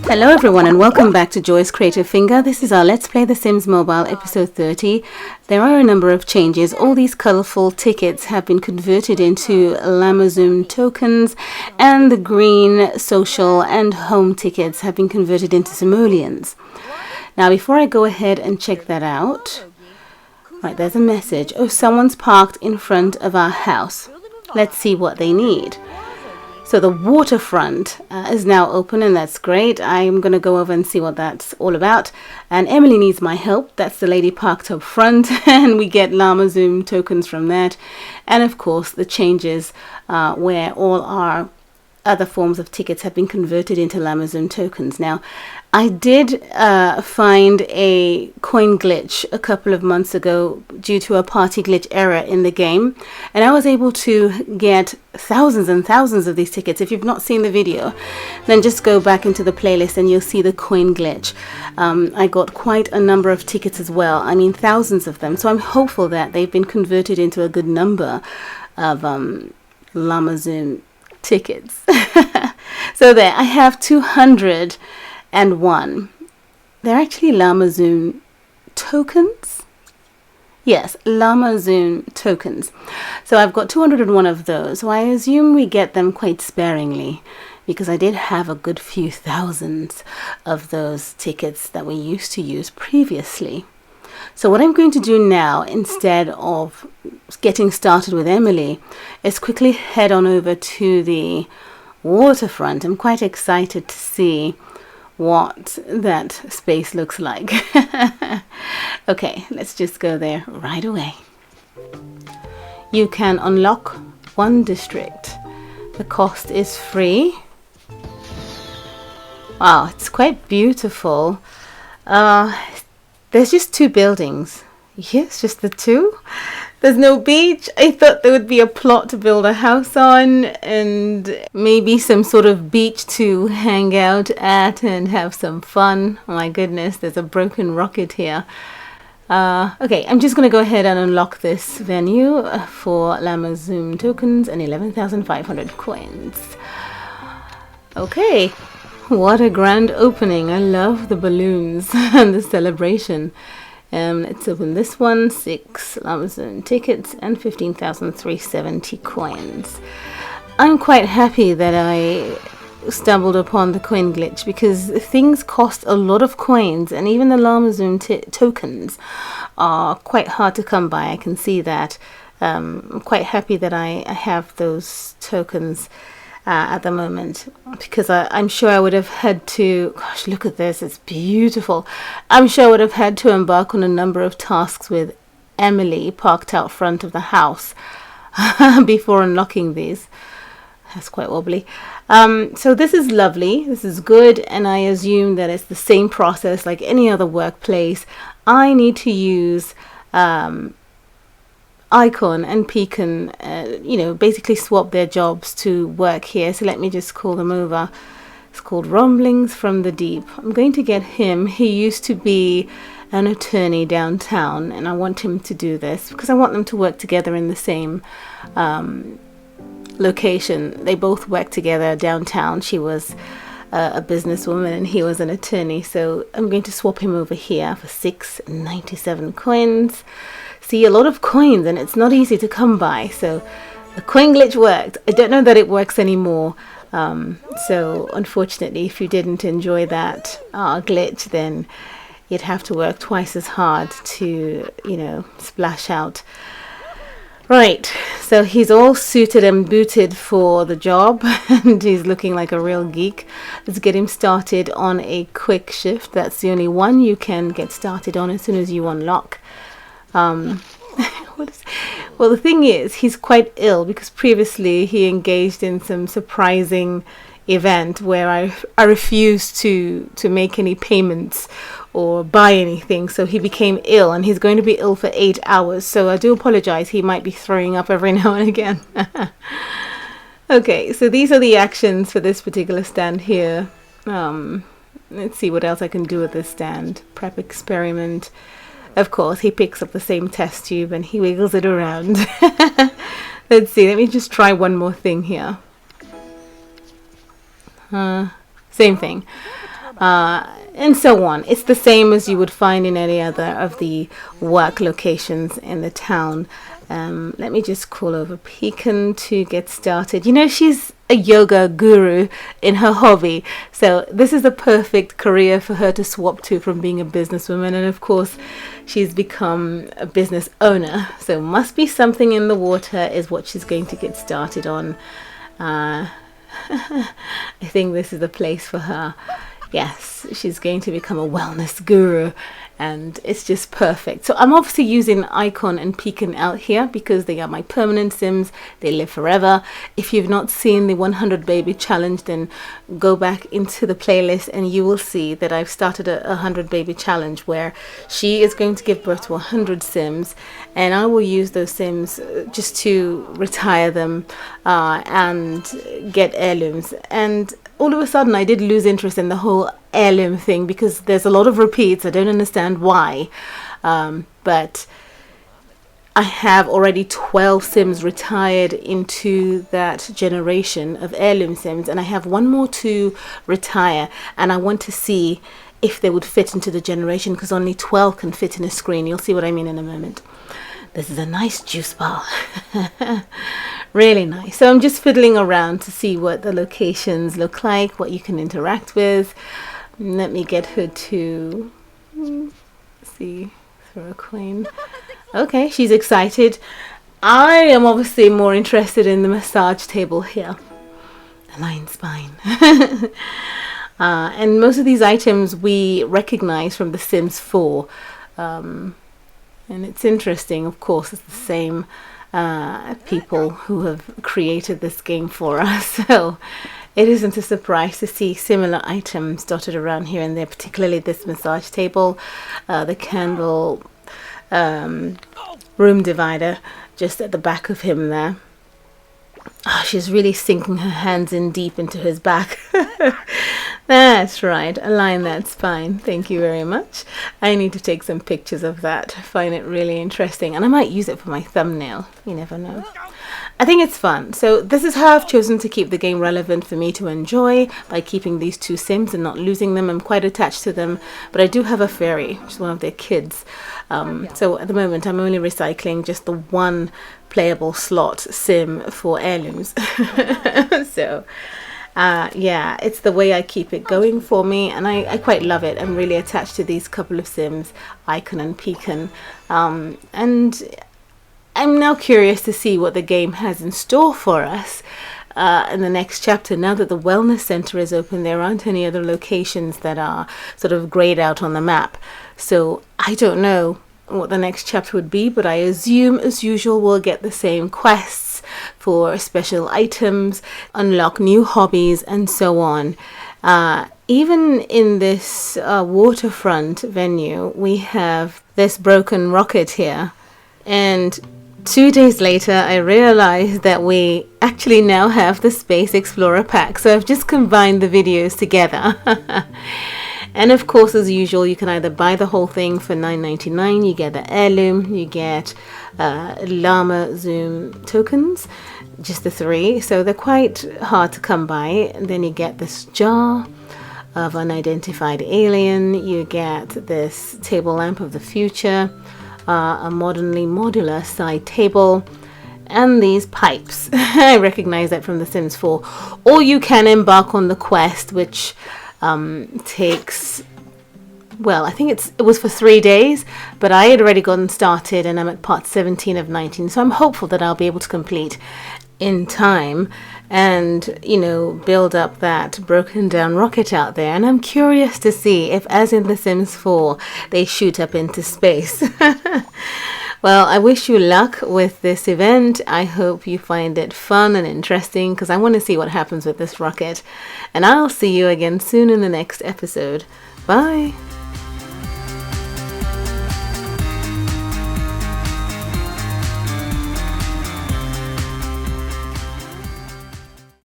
Hello everyone and welcome back to Joy's Creative Finger. This is our Let's Play The Sims Mobile episode 30. There are a number of changes. All these colourful tickets have been converted into Lamazon tokens, and the green social and home tickets have been converted into simoleons. Now before I go ahead and check that out, right, there's a message. Oh, someone's parked in front of our house. Let's see what they need. So the waterfront is now open, and that's great. I'm going to go over and see what that's all about. And Emily needs my help. That's the lady parked up front, and we get Lamazon tokens from that. And of course, the changes where all our other forms of tickets have been converted into Lamazon tokens. Now, I did find a coin glitch a couple of months ago due to a party glitch error in the game, and I was able to get thousands and thousands of these tickets. If you've not seen the video, then just go back into the playlist and you'll see the coin glitch. I got quite a number of tickets as well. I mean, thousands of them. So I'm hopeful that they've been converted into a good number of Lamazon tickets. So there, I have 201. They're actually Lamazon tokens. Yes, Lamazon tokens. So I've got 201 of those. So I assume we get them quite sparingly, because I did have a good few thousands of those tickets that we used to use previously. So what I'm going to do now, instead of getting started with Emily, is quickly head on over to the waterfront. I'm quite excited to see what that space looks like. Okay, let's just go there right away. You can unlock one district. The cost is free. Wow, it's quite beautiful. There's just two buildings. Yes, just the two. There's no beach. I thought there would be a plot to build a house on, and maybe some sort of beach to hang out at and have some fun. Oh my goodness, there's a broken rocket here. Okay, I'm just going to go ahead and unlock this venue for Lamazon tokens and 11,500 coins. Okay, what a grand opening. I love the balloons and the celebration. Let's open this one. 6 Lamazon tickets and 15,370 coins. I'm quite happy that I stumbled upon the coin glitch, because things cost a lot of coins, and even the Lamazon tokens are quite hard to come by. I can see that. I'm quite happy that I have those tokens at the moment, because I'm sure I would have had to, gosh, look at this, it's beautiful. I'm sure I would have had to embark on a number of tasks with Emily parked out front of the house before unlocking these. That's quite wobbly. So this is lovely, this is good, and I assume that it's the same process like any other workplace. I need to use Icon and Pecan, basically swap their jobs to work here. So let me just call them over. It's called Rumblings from the Deep. I'm going to get him. He used to be an attorney downtown, and I want him to do this because I want them to work together in the same location. They both work together downtown. She was a businesswoman and he was an attorney. So I'm going to swap him over here for 697 coins. See, a lot of coins, and it's not easy to come by. So the coin glitch worked. I don't know that it works anymore. So unfortunately, if you didn't enjoy that glitch, then you'd have to work twice as hard to, splash out. Right, so he's all suited and booted for the job, and he's looking like a real geek. Let's get him started on a quick shift. That's the only one you can get started on as soon as you unlock. Well, the thing is, he's quite ill because previously he engaged in some surprising event where I refused to make any payments or buy anything, so he became ill, and he's going to be ill for 8 hours. So I do apologize, he might be throwing up every now and again. Okay, so these are the actions for this particular stand here. Let's see what else I can do with this stand. Prep experiment. Of course, he picks up the same test tube and he wiggles it around. Let's see, let me just try one more thing here. Same thing. and so on. It's the same as you would find in any other of the work locations in the town. Let me just call over Pecan to get started. You know, she's a yoga guru in her hobby, so this is a perfect career for her to swap to from being a businesswoman. And of course, she's become a business owner, so must be something in the water is what she's going to get started on. I think this is the place for her. Yes, she's going to become a wellness guru, and it's just perfect. So I'm obviously using Icon and Pecan out here because they are my permanent Sims. They live forever. If you've not seen the 100 baby challenge, then go back into the playlist and you will see that I've started a 100 baby challenge where she is going to give birth to 100 Sims, and I will use those Sims just to retire them and get heirlooms. And all of a sudden I did lose interest in the whole heirloom thing because there's a lot of repeats. I don't understand why, but I have already 12 Sims retired into that generation of heirloom Sims, and I have one more to retire, and I want to see if they would fit into the generation because only 12 can fit in a screen. You'll see what I mean in a moment. This is a nice juice bar. Really nice. So I'm just fiddling around to see what the locations look like, what you can interact with. Let me get her to see, throw a coin. Okay, she's excited. I am obviously more interested in the massage table here. A lion spine. And most of these items we recognize from The Sims 4. And it's interesting, of course, it's the same people who have created this game for us. So it isn't a surprise to see similar items dotted around here and there, particularly this massage table, the candle room divider just at the back of him there. Oh, she's really sinking her hands in deep into his back. That's right, align that spine. Thank you very much. I need to take some pictures of that. I find it really interesting, and I might use it for my thumbnail. You never know. I think it's fun. So this is how I've chosen to keep the game relevant for me to enjoy, by keeping these two Sims and not losing them. I'm quite attached to them, but I do have a fairy, which is one of their kids. So at the moment I'm only recycling just the one playable slot Sim for heirlooms. So yeah, it's the way I keep it going for me, and I quite love it. I'm really attached to these couple of Sims, Icon and Pecan, and I'm now curious to see what the game has in store for us in the next chapter. Now that the wellness center is open, there aren't any other locations that are sort of grayed out on the map, so I don't know what the next chapter would be, but I assume as usual we'll get the same quests for special items, unlock new hobbies, and so on. Even in this waterfront venue, we have this broken rocket here, and 2 days later I realized that we actually now have the Space Explorer pack, so I've just combined the videos together. And of course, as usual, you can either buy the whole thing for $9.99, you get the heirloom, you get llama zoom tokens, just the 3, so they're quite hard to come by. And then you get this jar of unidentified alien, you get this table lamp of the future, a modernly modular side table, and these pipes. I recognize that from The Sims 4. Or you can embark on the quest, which takes, well, I think it was for 3 days, but I had already gotten started and I'm at part 17 of 19, so I'm hopeful that I'll be able to complete in time and, you know, build up that broken down rocket out there. And I'm curious to see if, as in The Sims 4, they shoot up into space. Well, I wish you luck with this event. I hope you find it fun and interesting, because I want to see what happens with this rocket. And I'll see you again soon in the next episode. Bye!